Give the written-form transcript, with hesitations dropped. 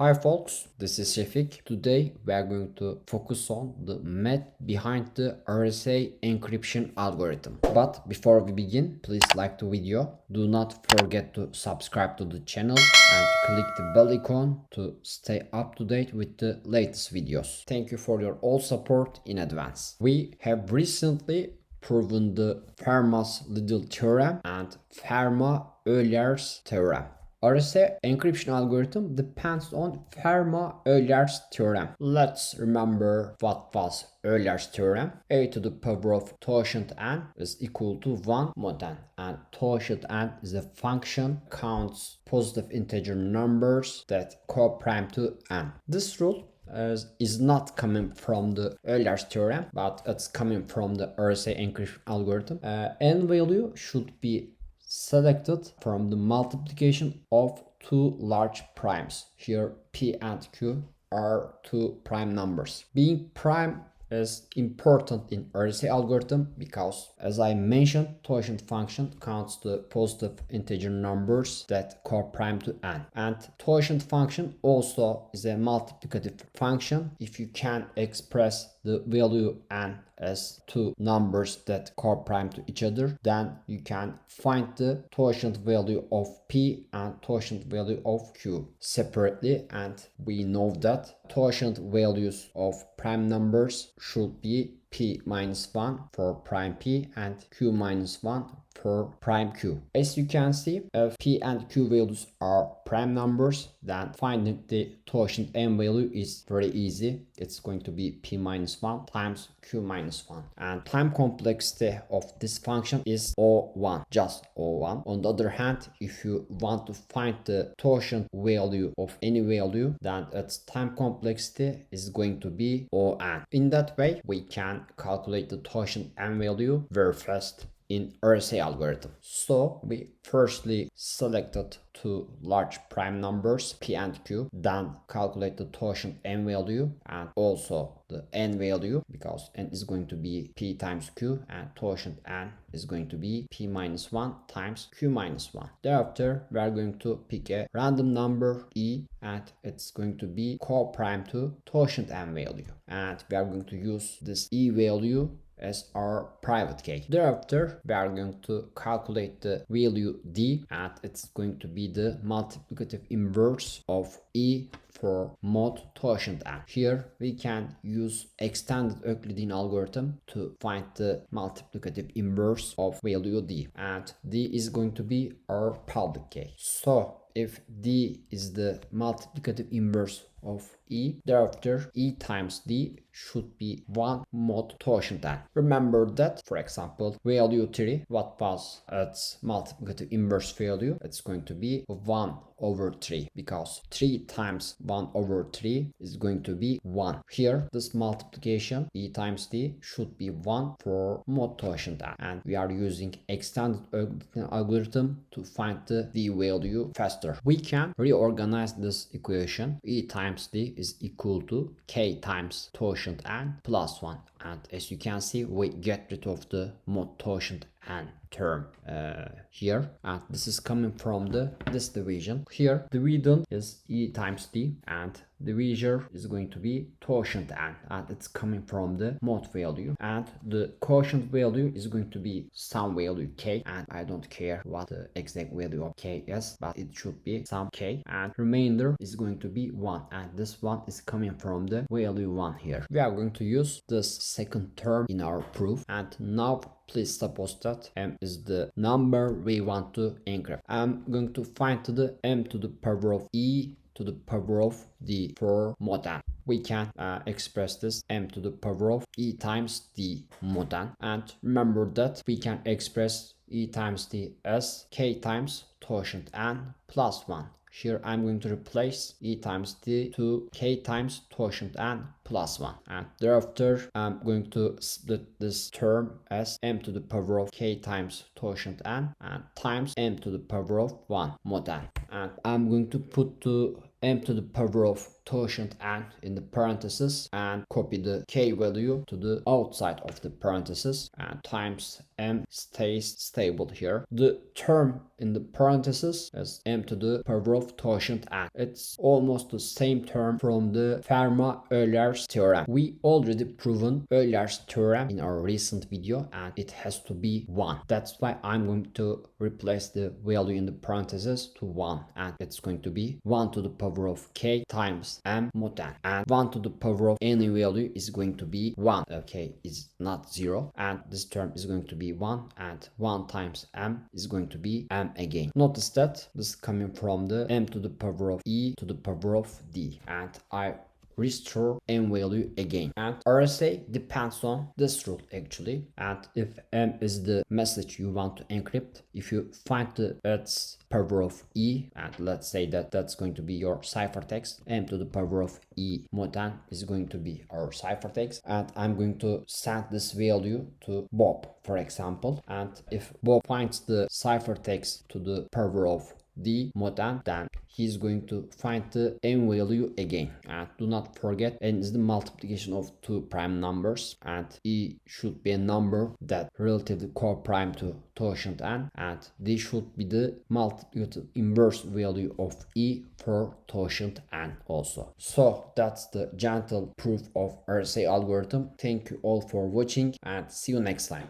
Hi folks, this is Shefik. Today we are going to focus on the math behind the RSA encryption algorithm. But before we begin, please like the video. Do not forget to subscribe to the channel and click the bell icon to stay up to date with the latest videos. Thank you for your all support in advance. We have recently proven the Fermat-Euler theorem and Fermat-Euler's theorem. RSA encryption algorithm depends on Fermat-Euler's theorem. Let's remember what was Euler's theorem. A to the power of totient n is equal to 1 mod n, and totient n is a function counts positive integer numbers that co-prime to n. This rule is not coming from the Euler's theorem, but it's coming from the RSA encryption algorithm. N value should be selected from the multiplication of two large primes. Here P and Q are two prime numbers. Being prime is important in RSA algorithm because, as I mentioned, totient function counts the positive integer numbers that co-prime to n. And totient function also is a multiplicative function. If you can express the value n as two numbers that co-prime to each other, then you can find the totient value of P and totient value of Q separately, and we know that totient values of prime numbers should be P minus 1 for prime P and Q minus 1 for prime Q. As you can see, if P and Q values are prime numbers, then finding the totient n value is very easy. It's going to be P minus 1 times Q minus 1. And time complexity of this function is O1, just O1. On the other hand, if you want to find the totient value of any value, then its time complexity is going to be On. In that way, we can calculate the totient n value very fast in RSA algorithm. So we firstly selected two large prime numbers P and Q, then calculate the totient n value and also the n value, because n is going to be P times Q and totient n is going to be P minus 1 times Q minus 1. Thereafter we are going to pick a random number E, and it's going to be co-prime to totient n value, and we are going to use this E value as our private key. Thereafter, we are going to calculate the value D, and it's going to be the multiplicative inverse of E for mod totient n. Here we can use extended Euclidean algorithm to find the multiplicative inverse of value D, and D is going to be our public key. So if D is the multiplicative inverse of E, thereafter E times D should be 1 mod totient n. Remember that, for example, value 3, what was its multiplicative inverse value? It's going to be 1 over 3, because 3 times 1 over 3 is going to be 1. Here, this multiplication, E times D, should be 1 for mod totient n, and we are using extended algorithm to find the D value faster. We can reorganize this equation. E times D is equal to K times totient n plus 1, and as you can see, we get rid of the mod totient n term here, and this is coming from this division. Here dividend is E times D, and divisor is going to be totient n, and it's coming from the mod value, and the quotient value is going to be some value K, and I don't care what the exact value of K is, but it should be some K, and remainder is going to be 1, and this one is coming from the value 1 here. We are going to use this second term in our proof, and now please suppose that m is the number we want to encrypt. I'm going to find the m to the power of E to the power of D for mod n. We can express this m to the power of E times D mod n, and remember that we can express E times D as K times totient n plus 1. Here I'm going to replace E times D to K times totient n plus 1, and thereafter I'm going to split this term as m to the power of K times totient n and times m to the power of 1 mod n, and I'm going to put to m to the power of totient n in the parentheses and copy the k value to the outside of the parentheses, and times m stays stable here. The term in the parentheses is m to the power of totient n. It's almost the same term from the Fermat-Euler's theorem. We already proven Euler's theorem in our recent video, and it has to be 1. That's why I'm going to replace the value in the parentheses to 1, and it's going to be 1 to the power of k times m mod n, and 1 to the power of any value is going to be 1. Okay, is not 0, and this term is going to be 1, and 1 times m is going to be m again. Notice that this is coming from the m to the power of e to the power of d, and I restore m value again. And RSA depends on this rule actually, and if m is the message you want to encrypt, if you find the its power of e, and let's say that that's going to be your ciphertext, m to the power of e mod n is going to be our ciphertext, and I'm going to send this value to Bob, for example, and if Bob finds the ciphertext to the power of d mod n, then he's going to find the m value again. And do not forget, n is the multiplication of two prime numbers, and e should be a number that relatively co-prime to totient n, and this should be the multiplicative inverse value of e for totient n also. So that's the gentle proof of RSA algorithm. Thank you all for watching, and see you next time.